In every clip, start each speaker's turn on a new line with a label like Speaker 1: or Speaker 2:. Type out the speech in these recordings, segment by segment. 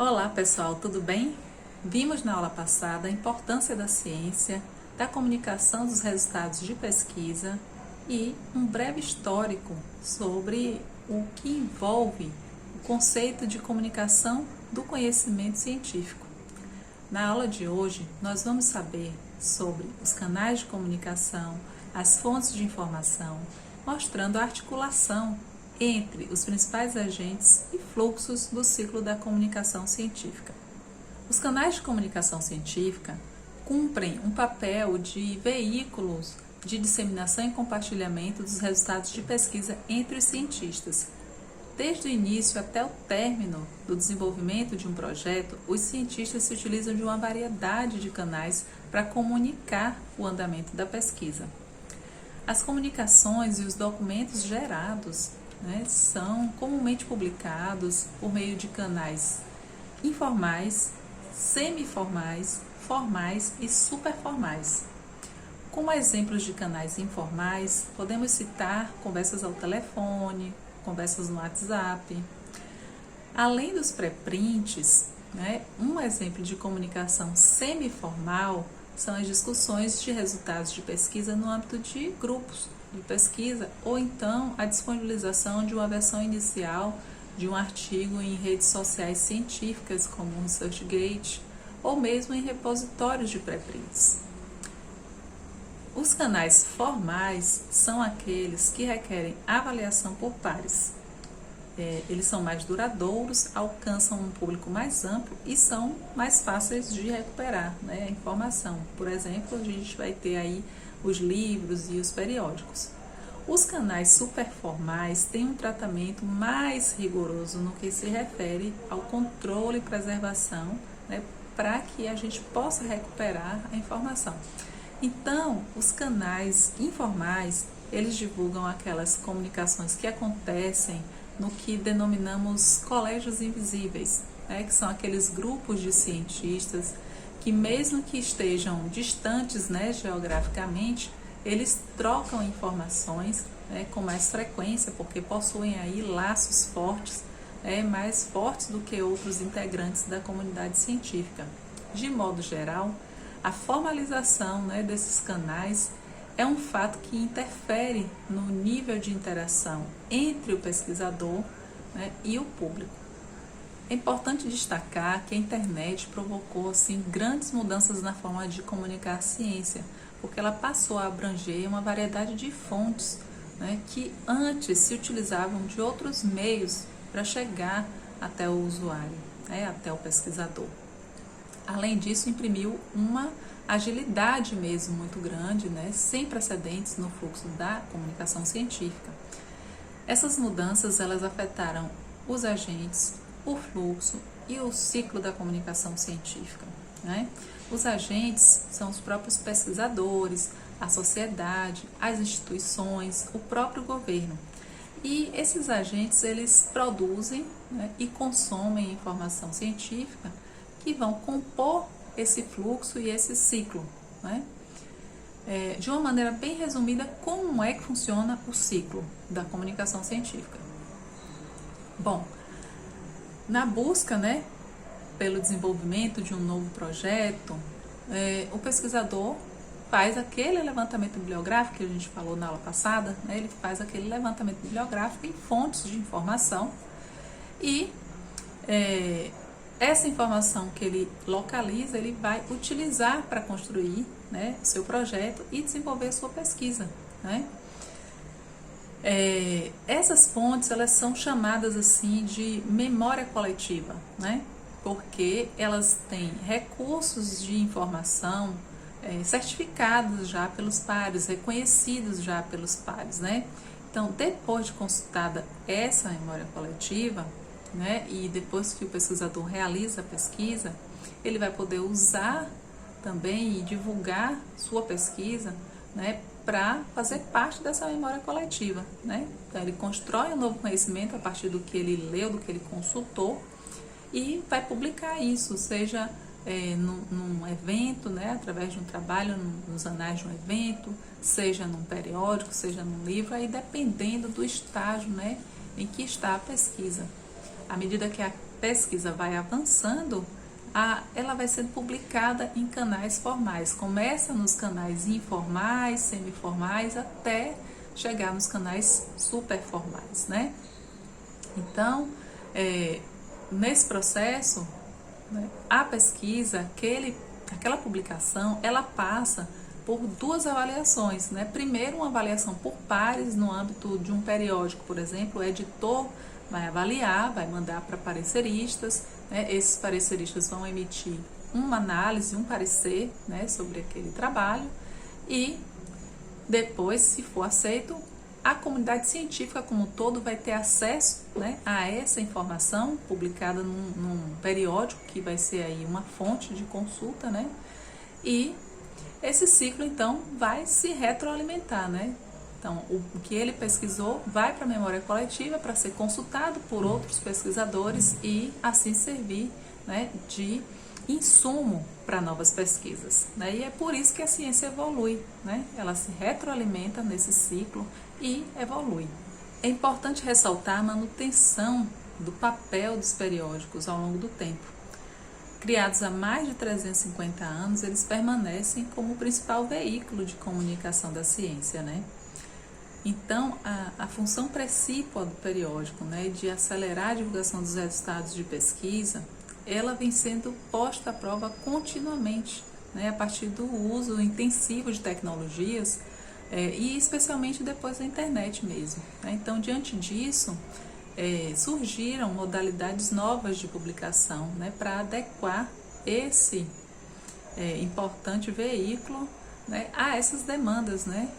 Speaker 1: Olá pessoal, tudo bem? Vimos na aula passada a importância da ciência, da comunicação dos resultados de pesquisa e um breve histórico sobre o que envolve o conceito de comunicação do conhecimento científico. Na aula de hoje, nós vamos saber sobre os canais de comunicação, as fontes de informação, mostrando a articulação entre os principais agentes e fluxos do ciclo da comunicação científica. Os canais de comunicação científica cumprem um papel de veículos de disseminação e compartilhamento dos resultados de pesquisa entre os cientistas. Desde o início até o término do desenvolvimento de um projeto, os cientistas se utilizam de uma variedade de canais para comunicar o andamento da pesquisa. As comunicações e os documentos gerados são comumente publicados por meio de canais informais, semiformais, formais e superformais. Como exemplos de canais informais, podemos citar conversas ao telefone, conversas no WhatsApp. Além dos pré-prints, um exemplo de comunicação semiformal são as discussões de resultados de pesquisa no âmbito de grupos de pesquisa, ou então a disponibilização de uma versão inicial de um artigo em redes sociais científicas como o ResearchGate, ou mesmo em repositórios de pré-prints. Os canais formais são aqueles que requerem avaliação por pares. Eles são mais duradouros, alcançam um público mais amplo e são mais fáceis de recuperar a informação. Por exemplo, a gente vai ter aí os livros e os periódicos. Os canais superformais têm um tratamento mais rigoroso no que se refere ao controle e preservação, para que a gente possa recuperar a informação. Então, os canais informais, eles divulgam aquelas comunicações que acontecem no que denominamos colégios invisíveis, que são aqueles grupos de cientistas que, mesmo que estejam distantes geograficamente, eles trocam informações com mais frequência, porque possuem aí laços fortes, mais fortes do que outros integrantes da comunidade científica. De modo geral, a formalização desses canais é um fato que interfere no nível de interação entre o pesquisador e o público. É importante destacar que a internet provocou grandes mudanças na forma de comunicar a ciência, porque ela passou a abranger uma variedade de fontes que antes se utilizavam de outros meios para chegar até o usuário, até o pesquisador. Além disso, imprimiu uma agilidade mesmo muito grande, sem precedentes no fluxo da comunicação científica. Essas mudanças elas afetaram os agentes, o fluxo e o ciclo da comunicação científica. Os agentes são os próprios pesquisadores, a sociedade, as instituições, o próprio governo. E esses agentes eles produzem e consomem informação científica que vão compor esse fluxo e esse ciclo. De uma maneira bem resumida, como é que funciona o ciclo da comunicação científica? Bom, na busca pelo desenvolvimento de um novo projeto, o pesquisador faz aquele levantamento bibliográfico que a gente falou na aula passada, ele faz aquele levantamento bibliográfico em fontes de informação e essa informação que ele localiza, ele vai utilizar para construir seu projeto e desenvolver sua pesquisa. Essas fontes elas são chamadas assim de memória coletiva, porque elas têm recursos de informação certificados já pelos pares, reconhecidos já pelos pares. Então, depois de consultada essa memória coletiva, e depois que o pesquisador realiza a pesquisa, ele vai poder usar também e divulgar sua pesquisa para fazer parte dessa memória coletiva. Então, ele constrói um novo conhecimento a partir do que ele leu, do que ele consultou, e vai publicar isso, seja num evento, através de um trabalho nos anais de um evento, seja num periódico, seja num livro, aí dependendo do estágio em que está a pesquisa. À medida que a pesquisa vai avançando, ela vai sendo publicada em canais formais. Começa nos canais informais, semiformais, até chegar nos canais superformais, né? Então, nesse processo, né, a pesquisa, aquela publicação, ela passa por duas avaliações, né? Primeiro, uma avaliação por pares no âmbito de um periódico, por exemplo, o editor vai avaliar, vai mandar para pareceristas, né? Esses pareceristas vão emitir uma análise, um parecer, né, sobre aquele trabalho, e depois, se for aceito, a comunidade científica como um todo vai ter acesso, né, a essa informação publicada num periódico que vai ser aí uma fonte de consulta, né? E esse ciclo então vai se retroalimentar, né? Então, o que ele pesquisou vai para a memória coletiva para ser consultado por outros pesquisadores e assim servir, né, de insumo para novas pesquisas, né? E é por isso que a ciência evolui, né? Ela se retroalimenta nesse ciclo e evolui. É importante ressaltar a manutenção do papel dos periódicos ao longo do tempo. Criados há mais de 350 anos, eles permanecem como o principal veículo de comunicação da ciência, né? Então, a função precípua do periódico, né, de acelerar a divulgação dos resultados de pesquisa, ela vem sendo posta à prova continuamente, né, a partir do uso intensivo de tecnologias, e especialmente depois da internet mesmo, né? Então, diante disso, surgiram modalidades novas de publicação, né, para adequar esse importante veículo, né, a essas demandas, né,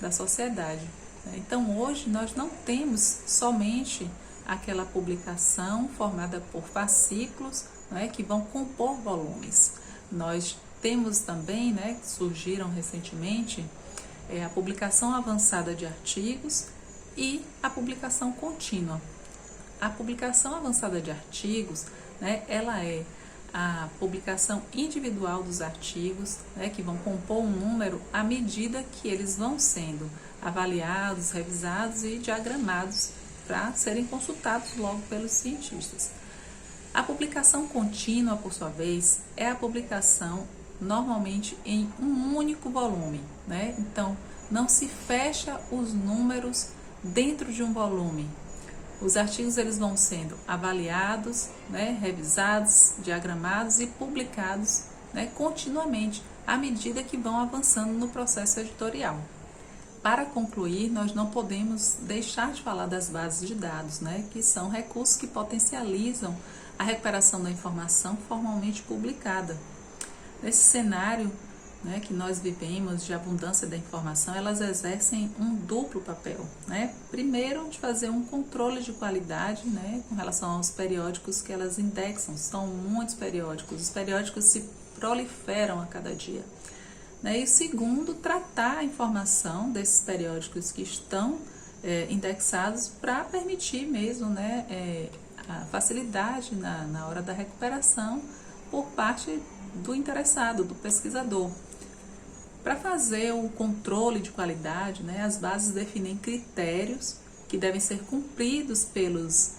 Speaker 1: da sociedade. Então, hoje nós não temos somente aquela publicação formada por fascículos, né, que vão compor volumes. Nós temos também, né, que surgiram recentemente, a publicação avançada de artigos e a publicação contínua. A publicação avançada de artigos, né, ela é a publicação individual dos artigos, né, que vão compor um número à medida que eles vão sendo avaliados, revisados e diagramados para serem consultados logo pelos cientistas. A publicação contínua, por sua vez, é a publicação normalmente em um único volume, né? Então, não se fecha os números dentro de um volume. Os artigos eles vão sendo avaliados, né, revisados, diagramados e publicados, né, continuamente, à medida que vão avançando no processo editorial. Para concluir, nós não podemos deixar de falar das bases de dados, né, que são recursos que potencializam a recuperação da informação formalmente publicada. Nesse cenário, né, que nós vivemos de abundância da informação, elas exercem um duplo papel, né? Primeiro, de fazer um controle de qualidade, né, com relação aos periódicos que elas indexam. São muitos periódicos, os periódicos se proliferam a cada dia. Né? E segundo, tratar a informação desses periódicos que estão indexados para permitir mesmo, né, a facilidade na hora da recuperação por parte do interessado, do pesquisador. Para fazer o controle de qualidade, né, as bases definem critérios que devem ser cumpridos pelos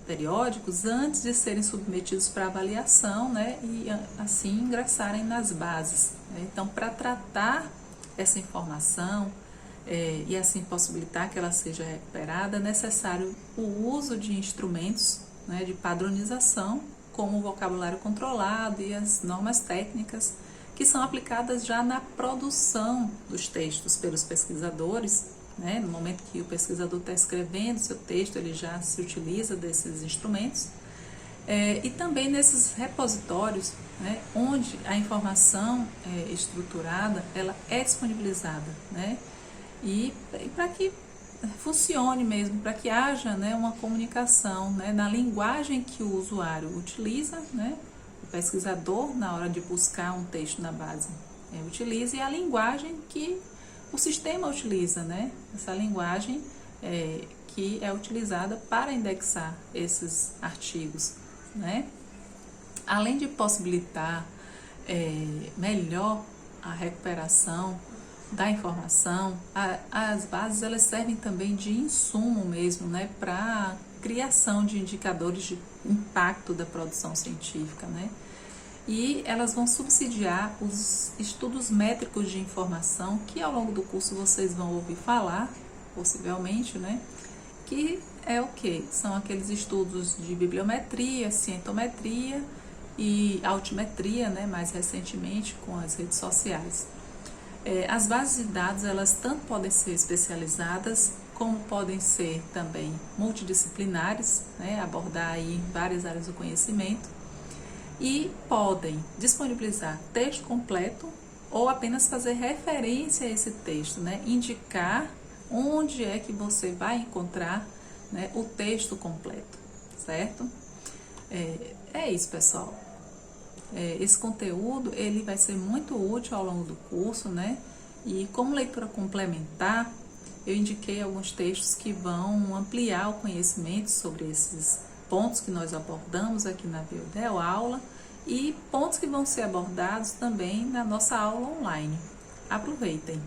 Speaker 1: periódicos antes de serem submetidos para avaliação, né, e assim ingressarem nas bases. Né? Então, para tratar essa informação e assim possibilitar que ela seja recuperada, é necessário o uso de instrumentos, né, de padronização, como o vocabulário controlado e as normas técnicas, que são aplicadas já na produção dos textos pelos pesquisadores, né? No momento que o pesquisador está escrevendo seu texto, ele já se utiliza desses instrumentos, e também nesses repositórios, né, onde a informação estruturada ela é disponibilizada, né? E para que funcione mesmo, para que haja, né, uma comunicação, né, na linguagem que o usuário utiliza, né? O pesquisador, na hora de buscar um texto na base, utiliza, e a linguagem que o sistema utiliza, né? Essa linguagem que é utilizada para indexar esses artigos, né? Além de possibilitar melhor a recuperação da informação, as bases elas servem também de insumo mesmo, né? Para criação de indicadores de impacto da produção científica, né? E elas vão subsidiar os estudos métricos de informação, que ao longo do curso vocês vão ouvir falar, possivelmente, né? Que é o quê? São aqueles estudos de bibliometria, cientometria e altimetria, né? Mais recentemente com as redes sociais. As bases de dados, elas tanto podem ser especializadas, como podem ser também multidisciplinares, né? Abordar aí várias áreas do conhecimento, e podem disponibilizar texto completo ou apenas fazer referência a esse texto, né? Indicar onde é que você vai encontrar, né, o texto completo, certo? É isso, pessoal. Esse conteúdo ele vai ser muito útil ao longo do curso, né? E como leitura complementar, eu indiquei alguns textos que vão ampliar o conhecimento sobre esses pontos que nós abordamos aqui na Biodel Aula e pontos que vão ser abordados também na nossa aula online. Aproveitem!